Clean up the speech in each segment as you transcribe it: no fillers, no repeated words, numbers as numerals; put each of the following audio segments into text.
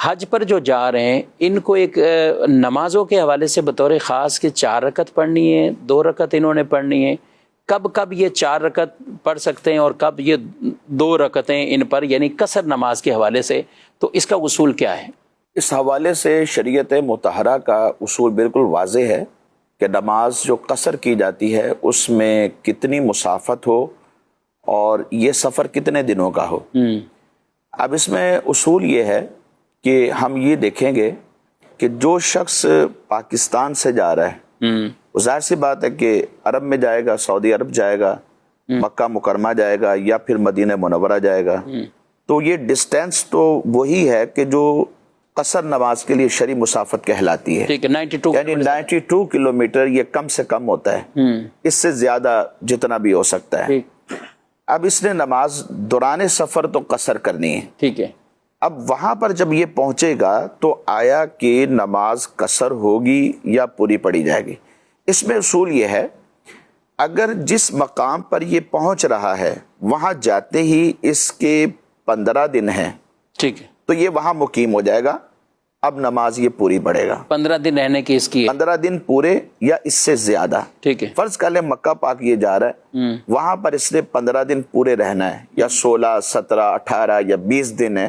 حج پر جو جا رہے ہیں ان کو ایک نمازوں کے حوالے سے بطور خاص کہ 4 رکعت پڑھنی ہے، 2 رکعت انہوں نے پڑھنی ہے، کب یہ 4 رکعت پڑھ سکتے ہیں اور کب یہ 2 رکعتیں ان پر، یعنی قصر نماز کے حوالے سے، تو اس کا اصول کیا ہے؟ اس حوالے سے شریعت مطہرہ کا اصول بالکل واضح ہے کہ نماز جو قصر کی جاتی ہے اس میں کتنی مسافت ہو اور یہ سفر کتنے دنوں کا ہو۔ اب اس میں اصول یہ ہے کہ ہم یہ دیکھیں گے کہ جو شخص پاکستان سے جا رہا ہے وہ ظاہر سی بات ہے کہ عرب میں جائے گا، سعودی عرب جائے گا، مکہ مکرمہ جائے گا یا پھر مدینہ منورہ جائے گا، تو یہ ڈسٹینس تو وہی ہے کہ جو قصر نماز کے لیے شرعی مسافت کہلاتی ہے، یعنی 92 کلومیٹر یہ کم سے کم ہوتا ہے، اس سے زیادہ جتنا بھی ہو سکتا ہے۔ اب اس نے نماز دوران سفر تو قصر کرنی ہے، ٹھیک ہے۔ اب وہاں پر جب یہ پہنچے گا تو آیا کہ نماز قصر ہوگی یا پوری پڑھی جائے گی؟ اس میں اصول یہ ہے اگر جس مقام پر یہ پہنچ رہا ہے وہاں جاتے ہی اس کے 15 دن ہیں، ٹھیک ہے، تو یہ وہاں مقیم ہو جائے گا، اب نماز یہ پوری پڑھے گا۔ 15 دن رہنے کی اس کی 15 دن پورے یا اس سے زیادہ، ٹھیک ہے۔ فرض کر لیں مکہ پاک یہ جا رہا ہے، وہاں پر اس نے 15 دن پورے رہنا ہے، یا 16 17 18 یا 20 دن ہے،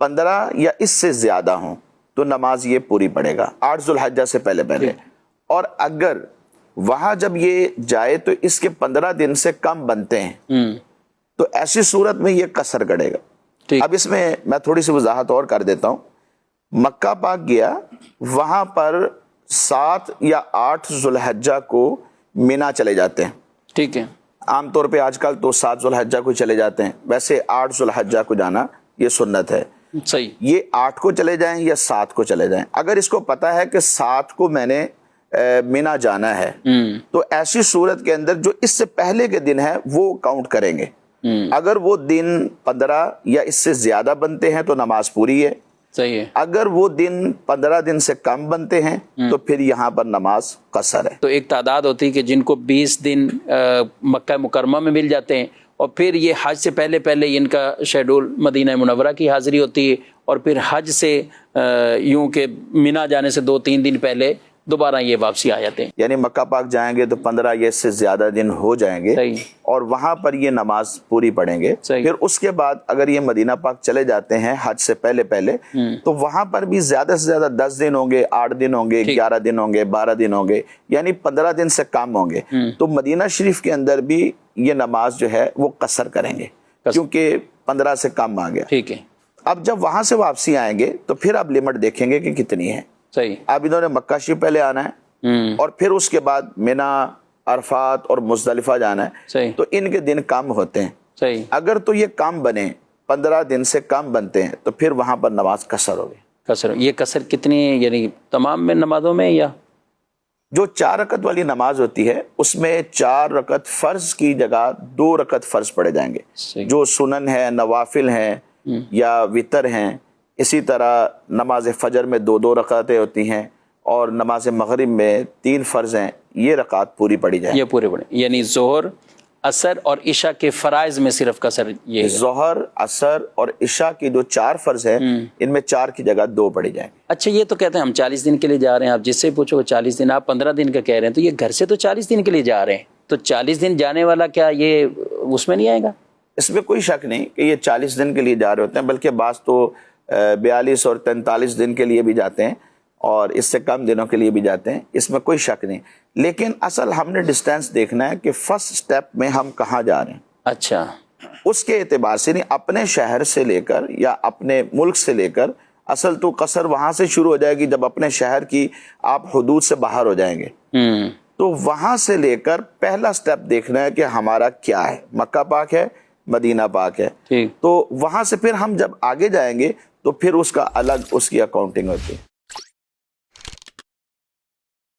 15 یا اس سے زیادہ ہوں تو نماز یہ پوری پڑے گا 8 ذو الحجہ سے پہلے۔ اور اگر وہاں جب یہ جائے تو اس کے 15 دن سے کم بنتے ہیں تو ایسی صورت میں یہ قصر کرے گا۔ اب اس میں تھوڑی سی وضاحت اور کر دیتا ہوں۔ مکہ پاک گیا، وہاں پر 7 یا 8 ذو الحجہ کو مینا چلے جاتے ہیں، ٹھیک ہے۔ عام طور پہ آج کل تو 7 ذو الحجہ کو چلے جاتے ہیں، ویسے 8 ذو الحجہ کو جانا یہ سنت ہے۔ صحیح، یہ 8 کو چلے جائیں یا 7 کو چلے جائیں، اگر اس کو پتا ہے کہ 7 کو میں نے مینا جانا ہے تو ایسی صورت کے اندر جو اس سے پہلے کے دن ہے وہ کاؤنٹ کریں گے، اگر وہ دن 15 یا اس سے زیادہ بنتے ہیں تو نماز پوری ہے، صحیح ہے۔ اگر وہ دن 15 دن سے کم بنتے ہیں تو پھر یہاں پر نماز قصر ہے۔ تو ایک تعداد ہوتی ہے کہ جن کو 20 دن مکہ مکرمہ میں مل جاتے ہیں اور پھر یہ حج سے پہلے ان کا شیڈول مدینہ منورہ کی حاضری ہوتی ہے، اور پھر حج سے یوں کہ مینا جانے سے 2-3 دن پہلے دوبارہ یہ واپسی آ جاتے ہیں، یعنی مکہ پاک جائیں گے تو 15 یا اس سے زیادہ دن ہو جائیں گے، صحیح، اور وہاں پر یہ نماز پوری پڑھیں گے۔ صحیح۔ پھر اس کے بعد اگر یہ مدینہ پاک چلے جاتے ہیں حج سے پہلے تو وہاں پر بھی زیادہ سے زیادہ 10 دن ہوں گے، 8 دن ہوں گے، 11 دن ہوں گے، 12 دن ہوں گے، یعنی 15 دن سے کم ہوں گے، تو مدینہ شریف کے اندر بھی یہ نماز جو ہے وہ قصر کریں گے کیونکہ 15 سے کم آ گیا، ٹھیک ہے۔ اب جب وہاں سے واپسی آئیں گے تو پھر اب لمٹ دیکھیں گے کہ کتنی ہے۔ صحیح، اب انہوں نے مکہ شریف پہلے آنا ہے اور پھر اس کے بعد مینا، عرفات اور مزدلفہ جانا ہے، صحیح، تو ان کے دن کم ہوتے ہیں۔ صحیح، اگر تو یہ کم بنے، 15 دن سے کم بنتے ہیں تو پھر وہاں پر نماز قصر ہوگی۔ قصر، یہ قصر کتنی، یعنی تمام میں نمازوں میں، یا جو 4 رکعت والی نماز ہوتی ہے اس میں 4 رکعت فرض کی جگہ 2 رکعت فرض پڑے جائیں گے، صحیح، جو سنن ہے، نوافل ہیں یا وتر ہیں۔ اسی طرح نماز فجر میں 2 رکعتیں ہوتی ہیں، اور نماز مغرب میں 3 فرض ہیں، یہ رکعت پوری پڑی جائے، یہ پورے پڑے، یعنی ظہر، عصر اور عشاء کے فرائض میں صرف قصر یہ ہے۔ ظہر، عصر اور عشاء کی جو 4 فرض ہیں ان میں 4 کی جگہ 2 پڑی جائیں گے۔ اچھا، یہ تو کہتے ہیں ہم 40 دن کے لیے جا رہے ہیں، آپ جس سے پوچھو 40 دن، آپ 15 دن کا کہہ رہے ہیں، تو یہ گھر سے تو 40 دن کے لیے جا رہے ہیں، تو 40 دن جانے والا کیا یہ اس میں نہیں آئے گا؟ اس میں کوئی شک نہیں کہ یہ 40 دن کے لیے جا رہے ہوتے ہیں، بلکہ بعض تو 42 اور 43 دن کے لیے بھی جاتے ہیں اور اس سے کم دنوں کے لیے بھی جاتے ہیں، اس میں کوئی شک نہیں، لیکن اصل ہم نے ڈسٹینس دیکھنا ہے کہ فرسٹ سٹیپ میں ہم کہاں جا رہے ہیں۔ اچھا، اس کے اعتبار سے نہیں، اپنے شہر سے لے کر یا اپنے ملک سے لے کر، اصل تو قصر وہاں سے شروع ہو جائے گی جب اپنے شہر کی آپ حدود سے باہر ہو جائیں گے، تو وہاں سے لے کر پہلا سٹیپ دیکھنا ہے کہ ہمارا کیا ہے، مکہ پاک ہے، مدینہ پاک ہے، ٹھیک، تو وہاں سے پھر ہم جب آگے جائیں گے تو پھر اس کا الگ اس کی اکاؤنٹنگ ہوتی ہے۔